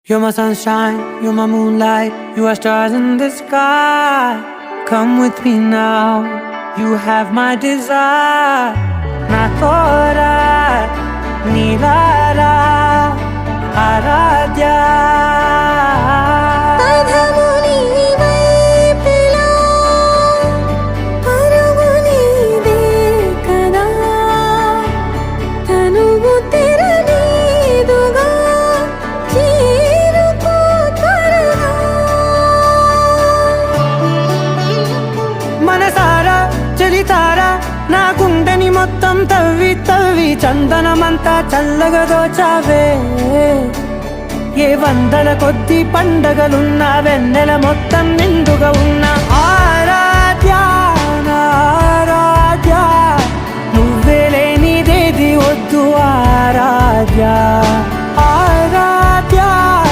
You're my sunshine, you're my moonlight, you are stars in the sky. Come with me now, you have my desire. Na tora, nilara, aradhya. మనసారా చలితారా నా గుండెని మొత్తం తవ్వి తవ్వి చందనమంతా చల్లగా దోచావే. ఏ వందల కొద్ది పండగలున్న వెన్నెల మొత్తం నిండుగా ఉన్న ఆరాధ్య నా ఆరాధ్య, నువ్వే లేనిదేది వద్దు ఆరాధ్య.